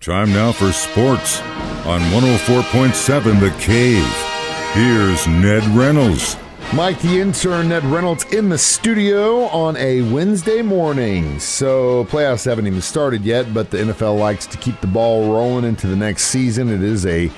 Time now for sports on 104.7 The Cave. Here's Ned Reynolds. Mike, the intern, Ned Reynolds, in the studio on a Wednesday morning. So playoffs haven't even started yet, but the NFL likes to keep the ball rolling into the next season. It is a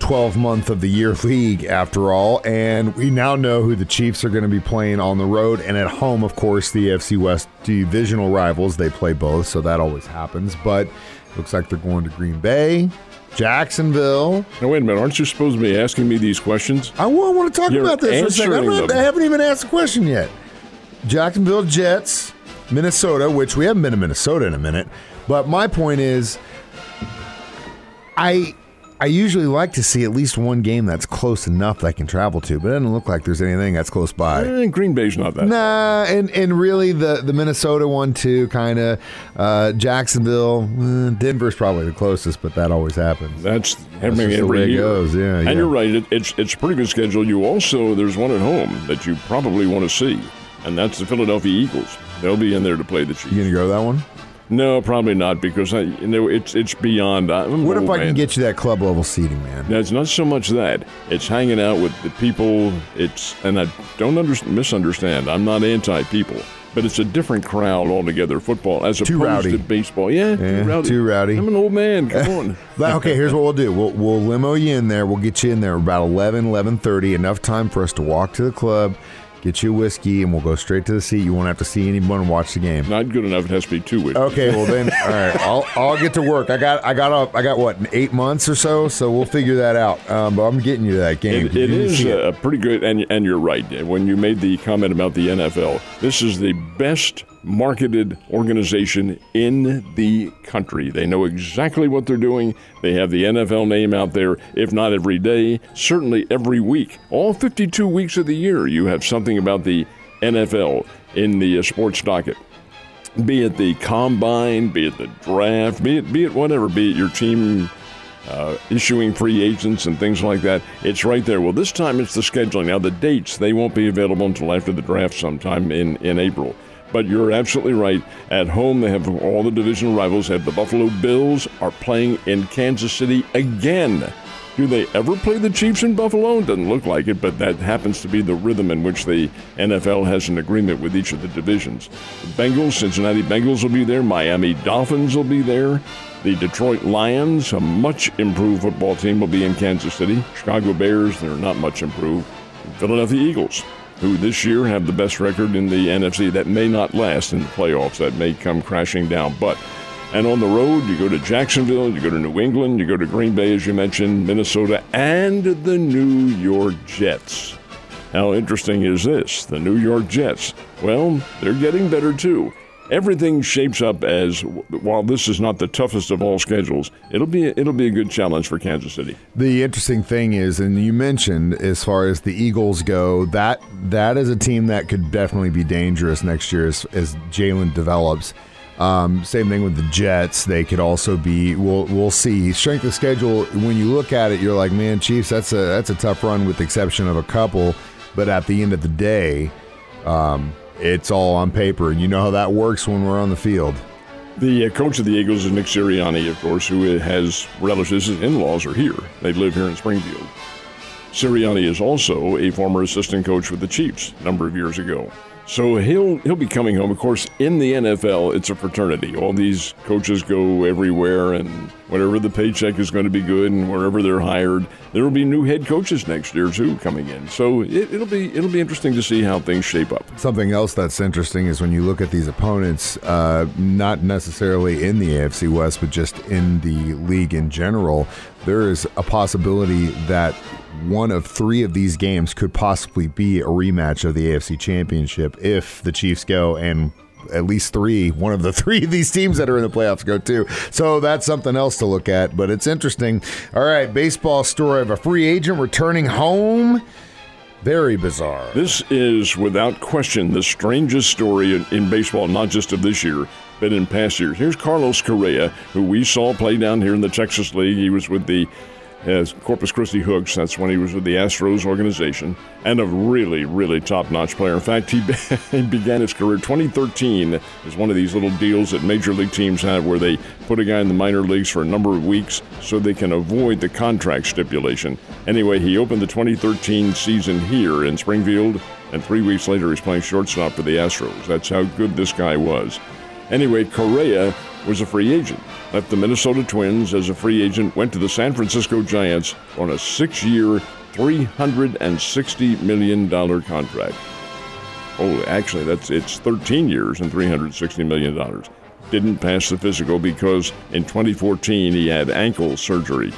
12-month of the year league, after all, and we now know who the Chiefs are going to be playing on the road and at home. Of course, the AFC West divisional rivals, they play both, so that always happens. But looks like they're going to Green Bay, Jacksonville. Now, wait a minute. Aren't you supposed to be asking me these questions? I want to talk about this for a second. I haven't even asked a question yet. Jacksonville Jets, Minnesota, which we haven't been to Minnesota in a minute. But my point is, I usually like to see at least one game that's close enough that I can travel to, but it doesn't look like there's anything that's close by. Green Bay's not that. Nah, and really the Minnesota one too, kind of. Jacksonville, Denver's probably the closest, but that always happens. That's happening every year. Goes. Yeah, and you're right. It's a pretty good schedule. There's one at home that you probably want to see, and that's the Philadelphia Eagles. They'll be in there to play the Chiefs. You gonna go to that one? No, probably not, because it's beyond. What if I can get you that club level seating, man? No, it's not so much that. It's hanging out with the people. And I don't misunderstand. I'm not anti-people, but it's a different crowd altogether. Football as opposed to baseball. Yeah, too rowdy. I'm an old man. Come on. Okay, here's what we'll do. We'll limo you in there. We'll get you in there about 11:30. Enough time for us to walk to the club, get you a whiskey, and we'll go straight to the seat. You won't have to see anyone watch the game. Not good enough. It has to be 2 whiskeys. Okay, well then, all right. I'll get to work. I got what, 8 months or so we'll figure that out. But I'm getting you to that game. It is pretty good, and you're right. When you made the comment about the NFL, this is the best marketed organization in the country. They know exactly what they're doing. They have the NFL name out there, if not every day, certainly every week. All 52 weeks of the year, you have something about the NFL in the sports docket. Be it the combine, be it the draft, be it whatever, be it your team issuing free agents and things like that. It's right there. Well, this time it's the scheduling. Now, the dates, they won't be available until after the draft sometime in April. But you're absolutely right. At home, they have all the divisional rivals. The Buffalo Bills are playing in Kansas City again. Do they ever play the Chiefs in Buffalo? Doesn't look like it, but that happens to be the rhythm in which the NFL has an agreement with each of the divisions. The Bengals, Cincinnati Bengals will be there. Miami Dolphins will be there. The Detroit Lions, a much improved football team, will be in Kansas City. Chicago Bears, they're not much improved. And Philadelphia Eagles, who this year have the best record in the NFC. That may not last in the playoffs. That may come crashing down. And on the road, you go to Jacksonville, you go to New England, you go to Green Bay, as you mentioned, Minnesota, and the New York Jets. How interesting is this? The New York Jets. Well, they're getting better, too. Everything shapes up as, while this is not the toughest of all schedules, it'll be a good challenge for Kansas City. The interesting thing is, and you mentioned as far as the Eagles go, that is a team that could definitely be dangerous next year as Jalen develops. Same thing with the Jets. They could also be. We'll see. Strength of schedule. When you look at it, you're like, man, Chiefs. That's a tough run with the exception of a couple. But at the end of the day, it's all on paper. You know how that works when we're on the field. The coach of the Eagles is Nick Sirianni, of course, who has relatives. His in-laws are here. They live here in Springfield. Sirianni is also a former assistant coach with the Chiefs a number of years ago. So he'll be coming home. Of course, in the NFL, it's a fraternity. All these coaches go everywhere, and whatever the paycheck is going to be good, and wherever they're hired, there will be new head coaches next year too coming in. So it'll be interesting to see how things shape up. Something else that's interesting is when you look at these opponents, not necessarily in the AFC West, but just in the league in general, there is a possibility that one of three of these games could possibly be a rematch of the AFC Championship if the Chiefs go, and at least one of the three of these teams that are in the playoffs go too. So that's something else to look at, but it's interesting. All right, baseball story of a free agent returning home. Very bizarre. This is, without question, the strangest story in baseball, not just of this year, but in past years. Here's Carlos Correa, who we saw play down here in the Texas League. He was with the as Corpus Christi Hooks. That's when he was with the Astros organization, and a really, really top-notch player. In fact, he began his career 2013 as one of these little deals that major league teams have where they put a guy in the minor leagues for a number of weeks so they can avoid the contract stipulation. Anyway, he opened the 2013 season here in Springfield, and 3 weeks later he's playing shortstop for the Astros. That's how good this guy was. Anyway, Correa was a free agent. Left the Minnesota Twins as a free agent, went to the San Francisco Giants on a 6-year, $360 million contract. Oh, actually, it's 13 years and $360 million. Didn't pass the physical because in 2014 he had ankle surgery.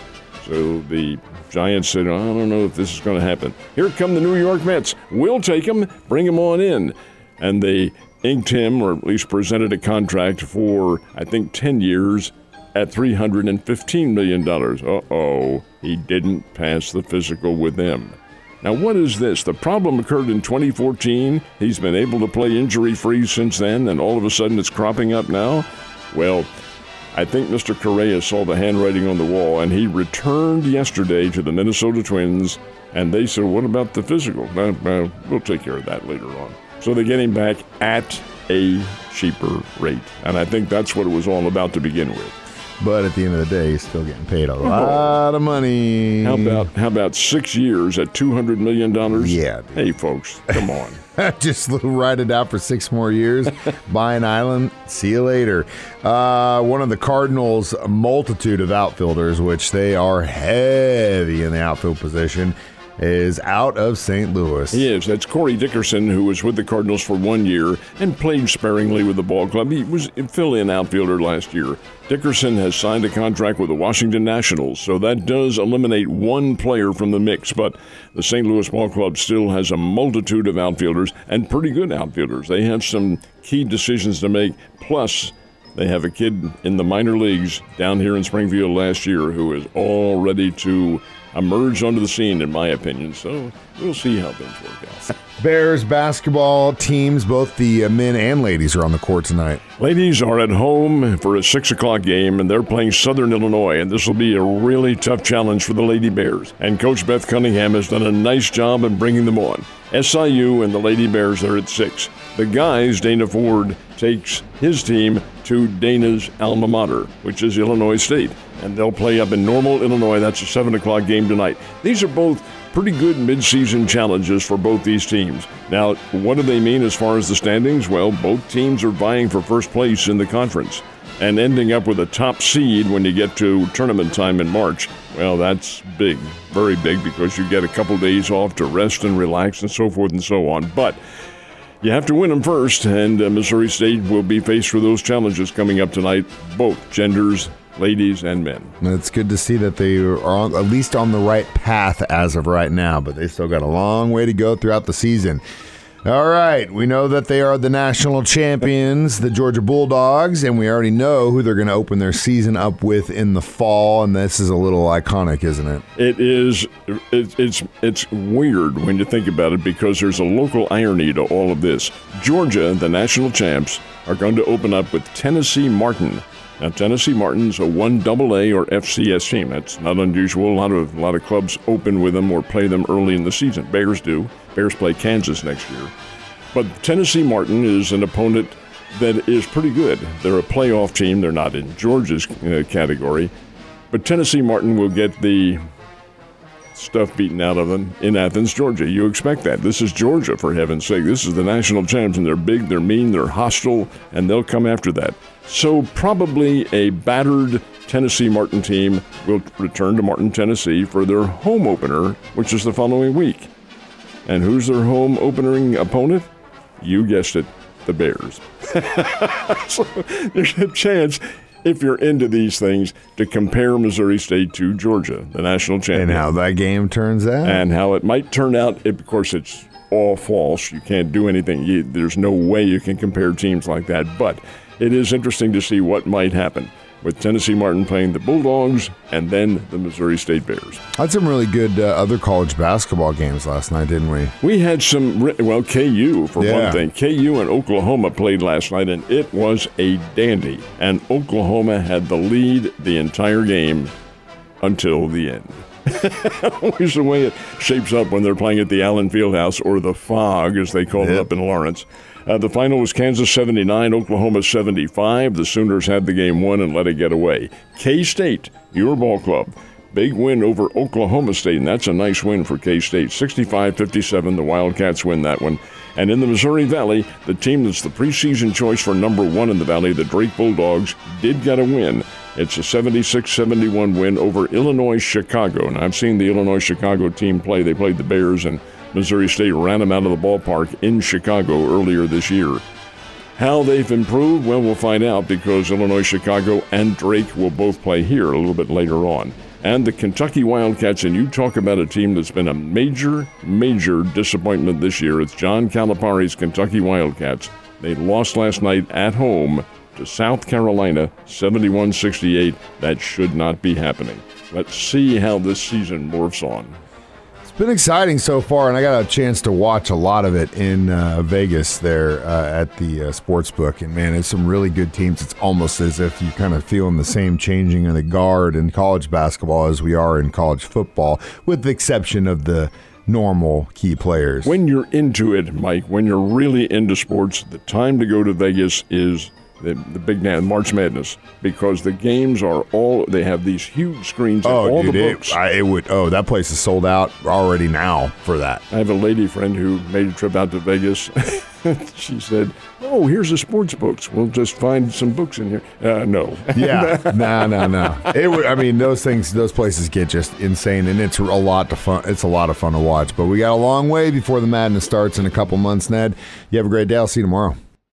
So the Giants said, I don't know if this is going to happen. Here come the New York Mets. We'll take him, bring him on in. And they inked him, or at least presented a contract for, I think, 10 years at $315 million. Uh-oh, he didn't pass the physical with them. Now, what is this? The problem occurred in 2014. He's been able to play injury-free since then, and all of a sudden it's cropping up now? Well, I think Mr. Correa saw the handwriting on the wall, and he returned yesterday to the Minnesota Twins, and they said, what about the physical? We'll take care of that later on. So they get him back at a cheaper rate. And I think that's what it was all about to begin with. But at the end of the day, he's still getting paid a lot of money. How about 6 years at $200 million? Yeah. Dude. Hey, folks, come on. Just ride it out for 6 more years. Buy an island. See you later. One of the Cardinals' multitude of outfielders, which they are heavy in the outfield position, is out of St. Louis. He is. That's Corey Dickerson, who was with the Cardinals for 1 year and played sparingly with the ball club. He was a fill-in outfielder last year. Dickerson has signed a contract with the Washington Nationals, so that does eliminate one player from the mix, but the St. Louis Ball Club still has a multitude of outfielders, and pretty good outfielders. They have some key decisions to make, plus they have a kid in the minor leagues down here in Springfield last year who is all ready to emerge onto the scene, in my opinion. So we'll see how things work out. Bears basketball teams, both the men and ladies, are on the court tonight. Ladies are at home for a 6 o'clock game, and they're playing Southern Illinois, and this will be a really tough challenge for the Lady Bears. And Coach Beth Cunningham has done a nice job in bringing them on. SIU and the Lady Bears are at 6. The guys, Dana Ford takes his team to Dana's alma mater, which is Illinois State. And they'll play up in Normal, Illinois. That's a 7 o'clock game tonight. These are both pretty good midseason challenges for both these teams. Now, what do they mean as far as the standings? Well, both teams are vying for first place in the conference. And ending up with a top seed when you get to tournament time in March, well, that's big, very big, because you get a couple days off to rest and relax and so forth and so on. But you have to win them first, and Missouri State will be faced with those challenges coming up tonight, both genders, ladies and men. It's good to see that they are at least on the right path as of right now, but they still got a long way to go throughout the season. All right, we know that they are the national champions, the Georgia Bulldogs, and we already know who they're going to open their season up with in the fall, and this is a little iconic, isn't it? It is. It's weird when you think about it, because there's a local irony to all of this. Georgia, the national champs, are going to open up with Tennessee Martin. Now, Tennessee Martin's a 1AA or FCS team. That's not unusual. A lot of clubs open with them or play them early in the season. Bears do. Bears play Kansas next year. But Tennessee Martin is an opponent that is pretty good. They're a playoff team. They're not in Georgia's category. But Tennessee Martin will get the stuff beaten out of them in Athens, Georgia. You expect that. This is Georgia, for heaven's sake. This is the national champs, and they're big, they're mean, they're hostile, and they'll come after that. So probably a battered Tennessee Martin team will return to Martin, Tennessee for their home opener, which is the following week. And who's their home opening opponent? You guessed it, the Bears. So there's a chance, if you're into these things, to compare Missouri State to Georgia, the national champion. And how that game turns out. And how it might turn out. Of course, it's all false. You can't do anything. There's no way you can compare teams like that. But it is interesting to see what might happen with Tennessee Martin playing the Bulldogs and then the Missouri State Bears. Had some really good other college basketball games last night, didn't we? We had some, well, KU for one thing. KU and Oklahoma played last night, and it was a dandy. And Oklahoma had the lead the entire game until the end. Always the way it shapes up when they're playing at the Allen Fieldhouse, or the Fog, as they call it up in Lawrence. The final was Kansas 79, Oklahoma 75. The Sooners had the game won and let it get away. K-State, your ball club, big win over Oklahoma State, and that's a nice win for K-State. 65-57, the Wildcats win that one. And in the Missouri Valley, the team that's the preseason choice for number 1 in the Valley, the Drake Bulldogs, did get a win. It's a 76-71 win over Illinois-Chicago. And I've seen the Illinois-Chicago team play. They played the Bears, and Missouri State ran them out of the ballpark in Chicago earlier this year. How they've improved, well, we'll find out, because Illinois-Chicago and Drake will both play here a little bit later on. And the Kentucky Wildcats, and you talk about a team that's been a major, major disappointment this year. It's John Calipari's Kentucky Wildcats. They lost last night at home to South Carolina, 71-68. That should not be happening. Let's see how this season morphs on. It's been exciting so far, and I got a chance to watch a lot of it in Vegas there at the sports book. And, man, it's some really good teams. It's almost as if you're kind of feeling the same changing of the guard in college basketball as we are in college football, with the exception of the normal key players. When you're into it, Mike, when you're really into sports, the time to go to Vegas is the big March Madness, because the games are they have these huge screens and all the books. That place is sold out already now for that. I have a lady friend who made a trip out to Vegas. She said, "Oh, here's the sports books. We'll just find some books in here." No. Yeah, no. Those places get just insane, and it's a lot of fun. It's a lot of fun to watch. But we got a long way before the madness starts in a couple months, Ned. You have a great day. I'll see you tomorrow.